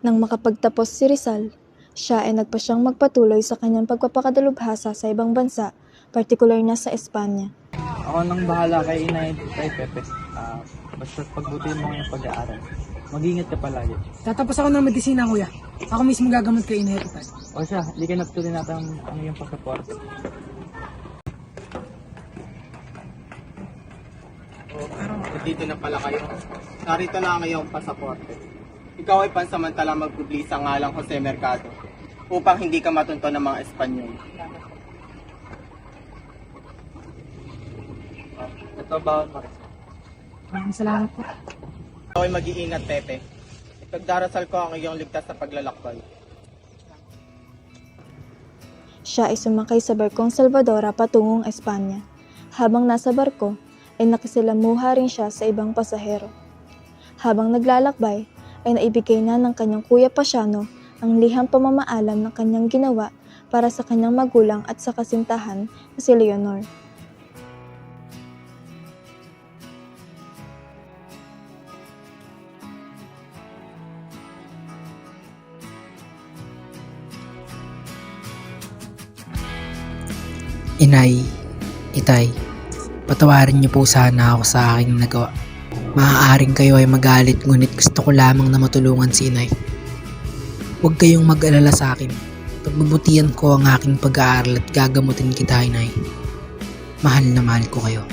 Nang makapagtapos si Rizal, siya ay nagpasyang magpatuloy sa kanyang pagpapakadalubhasa sa ibang bansa, partikular na sa Espanya. Ako nang bahala kay Inay, kay Pepe. Basta pagbutihin mo yung pag-aaral. Mag-ingat ka palagi. Tatapos ako ng medisina, kuya. Ako mismo gagamot kay Inay Total. O siya, hindi ka natuloy natin ang iyong pasaporte. Dito na pala kayo. Narito na ang iyong pasaporte. Ikaw ay pansamantala magpublis sa ngalang Jose Mercado upang hindi ka matunto ng mga Espanyol. Ito bawal mo. Maraming salamat po. Ikaw ay mag-iingat, Pepe. Ipagdarasal ko ang iyong ligtas na paglalakbay. Siya ay sumakay sa barkong Salvadora patungong Espanya. Habang nasa barko, ay nakisilamuha rin siya sa ibang pasahero. Habang naglalakbay, ay naibigay na ng kanyang kuya Pasiano ang liham pamamaalam ng kanyang ginawa para sa kanyang magulang at sa kasintahan na si Leonor. Inay, Itay, patawarin niyo po sana ako sa aking nagawa. Maaaring kayo ay magalit ngunit gusto ko lamang na matulungan si Inay. Huwag kayong mag-alala sa akin. Pagbubutihan ko ang aking pag-aaral at gagamutin kita, Inay. Mahal na mahal ko kayo.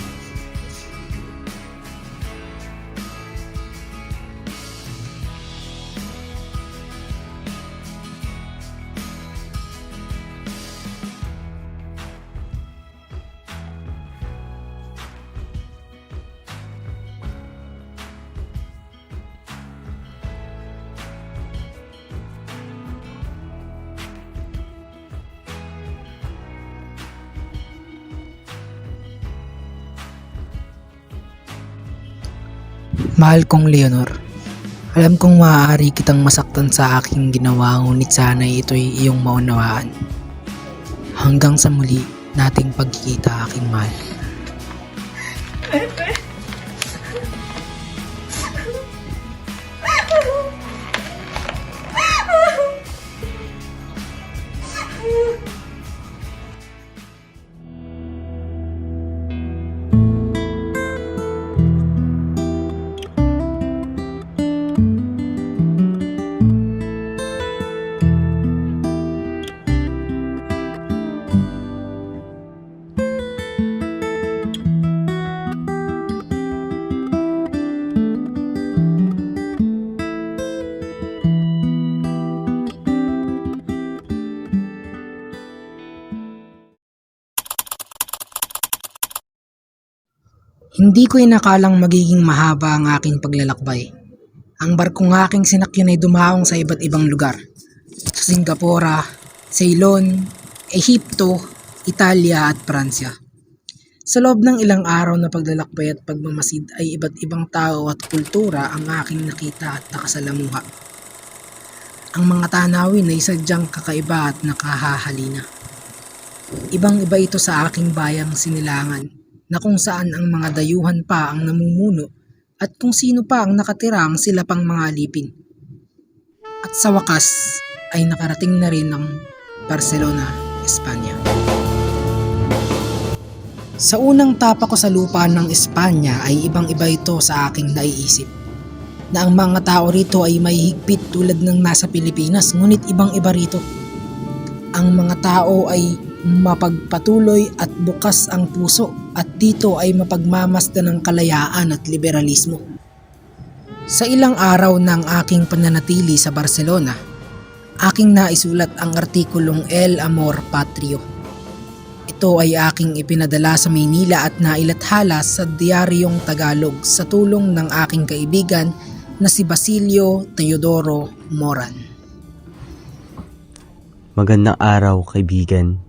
Mahal kong Leonor, alam kong maaari kitang masaktan sa aking ginawa ngunit sana'y ito'y iyong maunawaan. Hanggang sa muli nating pagkikita, aking mahal. Hindi ko inakalang magiging mahaba ang aking paglalakbay. Ang barkong aking sinakyan ay dumaong sa iba't ibang lugar. Sa Singapore, Ceylon, Ehipto, Italia at Pransya. Sa loob ng ilang araw na paglalakbay at pagmamasid ay iba't ibang tao at kultura ang aking nakita at nakasalamuha. Ang mga tanawin ay sadyang kakaiba at nakahahalina. Ibang-iba ito sa aking bayang Sinilangan, na kung saan ang mga dayuhan pa ang namumuno at kung sino pa ang nakatira ang sila pang mga alipin. At sa wakas ay nakarating na rin ang Barcelona, Espanya. Sa unang tapa ko sa lupa ng Espanya ay ibang-iba ito sa aking naiisip. Na ang mga tao rito ay may higpit tulad ng nasa Pilipinas ngunit ibang-iba rito. Ang mga tao ay mapagpatuloy at bukas ang puso at dito ay mapagmamasdan ng kalayaan at liberalismo. Sa ilang araw ng aking pananatili sa Barcelona, aking naisulat ang artikulong El Amor Patrio. Ito ay aking ipinadala sa Maynila at nailathala sa Diaryong Tagalog sa tulong ng aking kaibigan na si Basilio Teodoro Moran. Magandang araw, kaibigan.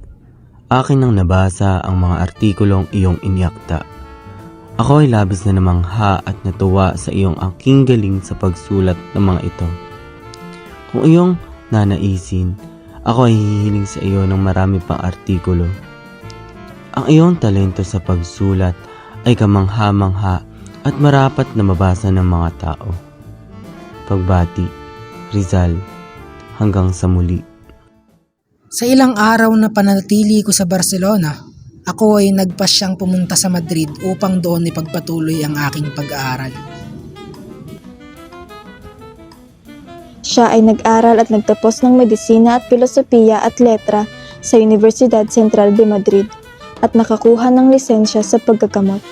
Akin nang nabasa ang mga artikulong iyong iniakta. Ako ay labis na namangha at natuwa sa iyong aking galing sa pagsulat ng mga ito. Kung iyong nanaisin, ako ay hihiling sa iyo ng marami pang artikulo. Ang iyong talento sa pagsulat ay kamangha-mangha at marapat na mabasa ng mga tao. Pagbati, Rizal. Hanggang sa muli. Sa ilang araw na panatili ko sa Barcelona, ako ay nagpasyang pumunta sa Madrid upang doon ipagpatuloy ang aking pag-aaral. Siya ay nag-aral at nagtapos ng medisina at filosofiya at letra sa Universidad Central de Madrid at nakakuha ng lisensya sa paggagamot.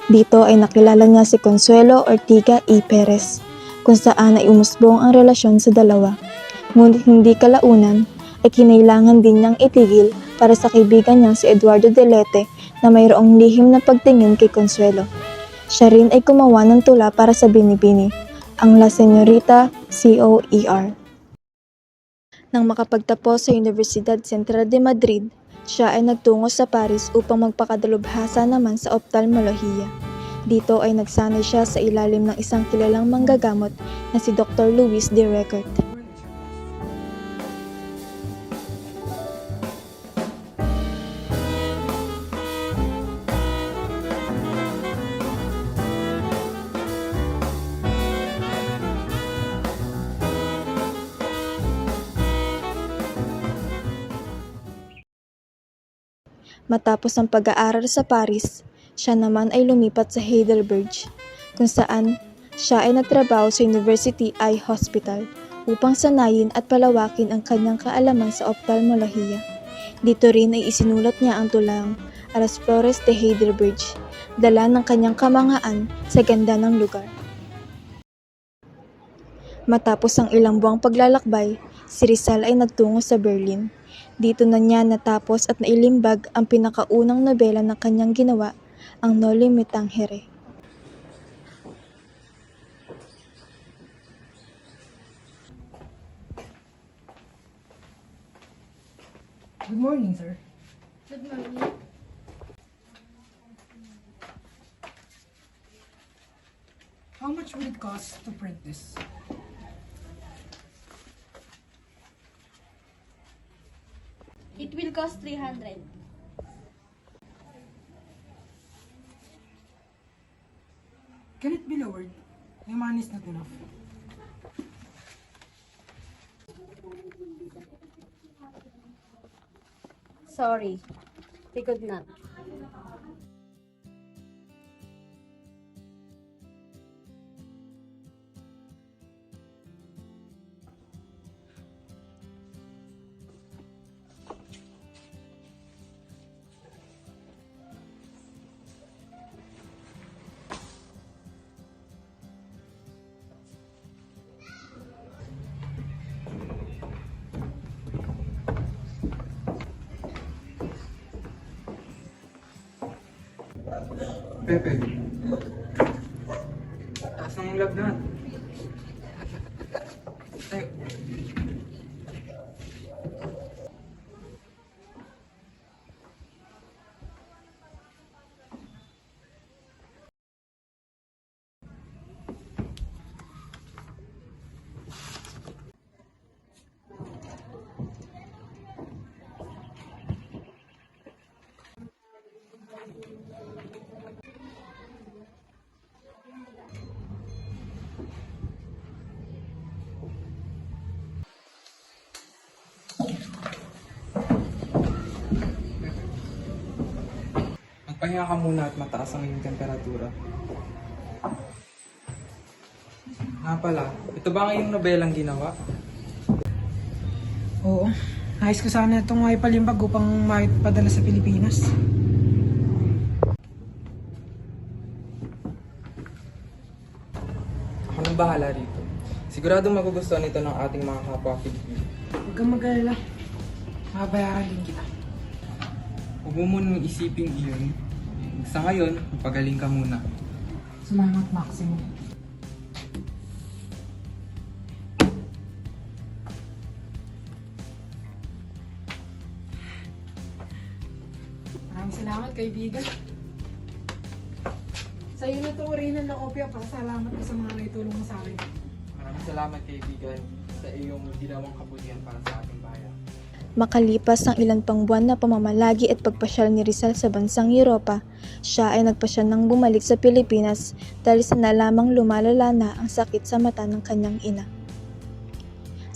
Dito ay nakilala niya si Consuelo Ortiga y Perez, kung saan ay umusbong ang relasyon sa dalawa. Ngunit hindi kalaunan ay kinailangan din niyang itigil para sa kaibigan niyang si Eduardo Delete na mayroong lihim na pagtingin kay Consuelo. Siya rin ay gumawa ng tula para sa Binibini, ang La Señorita Coer. Nang makapagtapos sa Universidad Central de Madrid, siya ay nagtungo sa Paris upang magpakadalubhasa naman sa ophthalmolohiya. Dito ay nagsanay siya sa ilalim ng isang kilalang manggagamot na si Dr. Luis de Record. Matapos ang pag-aaral sa Paris, siya naman ay lumipat sa Heidelberg, kung saan siya ay nagtrabaho sa University Eye Hospital upang sanayin at palawakin ang kanyang kaalaman sa ophthalmolohiya. Dito rin ay isinulat niya ang tulang A las Flores de Heidelberg, dala ng kanyang kamanghaan sa ganda ng lugar. Matapos ang ilang buwang paglalakbay, si Rizal ay nagtungo sa Berlin. Dito na niya natapos at nailimbag ang pinakaunang nobela na kanyang ginawa, ang Noli Me Tangere. Good morning, sir. Good morning. How much would it cost to print this? It will cost 300. Can it be lowered? My money is not enough. Sorry. We could not. Pepe. Taas ng lagnat. Tayo. Magpahinga ka muna at mataas ang iyong temperatura. Nga pala, ito ba ang iyong nobelang ginawa? Oo. Nais ko sana itong maipalimbag upang maipadala sa Pilipinas. Ako nang bahala rito. Siguradong magugustuhan ito ng ating mga kapwa Pilipino. Huwag kang mag-alala. Mabayaran din kita. Huwag mo munang isipin iyon. Sa ngayon, magpagaling ka muna. Salamat, Maximo. Maraming salamat, kaibigan. Sa iyo na ito rin ng kopya para salamat ko sa mga naitulong mo sa akin. Maraming salamat kaibigan sa iyong ginawang kabutihan para sa ating bayan. Makalipas ang ilan pang buwan na pamamalagi at pagpasyal ni Rizal sa bansang Europa, siya ay nagpasya ng bumalik sa Pilipinas dahil sa nalamang lumalala na ang sakit sa mata ng kanyang ina.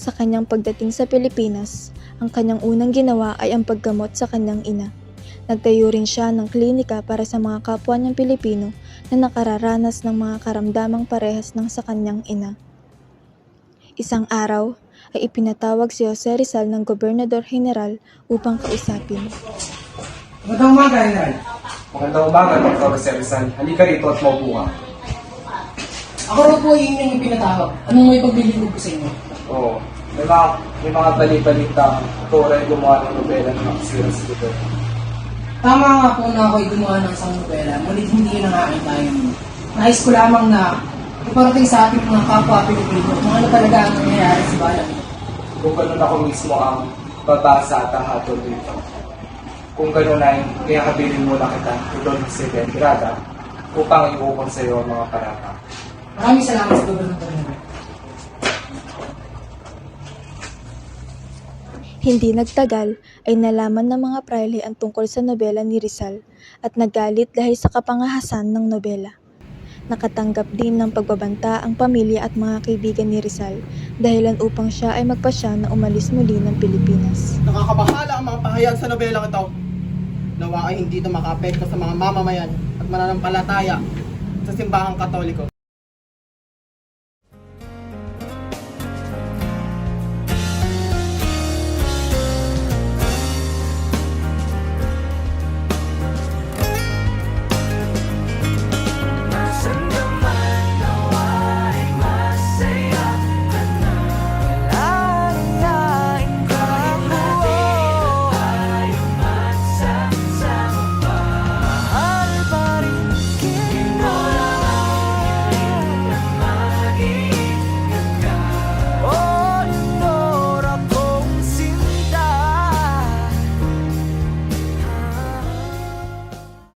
Sa kanyang pagdating sa Pilipinas, ang kanyang unang ginawa ay ang paggamot sa kanyang ina. Nagtayo rin siya ng klinika para sa mga kapwa niyang Pilipino na nakararanas ng mga karamdamang parehas ng sa kanyang ina. Isang araw ay ipinatawag si Jose Rizal ng Gobernador General upang kausapin. Magandang umaga, General. Magandang umaga, Dr. Jose Rizal. Halika rito at maupo ka. Ako raw po yung inyong ipinatawag. Anong may paglilingkod ko sa inyo? Oo. May mga bali-balita ito rin gumawa ng nobela na nakasira sa lugar. Tama nga po na ako'y gumawa ng isang nobela, ngunit hindi yun ang aking bayan. Nais ko lamang na iparating sa ating mga kapwa Pilipino kung ano talaga ang nangyayari sa bayan. Kung ganun ako mismo ang babasa at hahatol dito. Kung ganun ay, kaya kabilin muna kita Don Jose de Andrada upang iukol sa iyo ang mga parata. Maraming salamat sa Gobernador General. Hindi nagtagal ay nalaman ng mga praile ang tungkol sa nobela ni Rizal at nagalit dahil sa kapangahasan ng nobela. Nakatanggap din ng pagbabanta ang pamilya at mga kaibigan ni Rizal dahilan upang siya ay magpasya na umalis muli ng Pilipinas. Nakakabahala ang mga pahayag sa nobelang ito. Nawa ay hindi ito makaapekto sa mga mamamayan at mananampalataya sa simbahang Katoliko.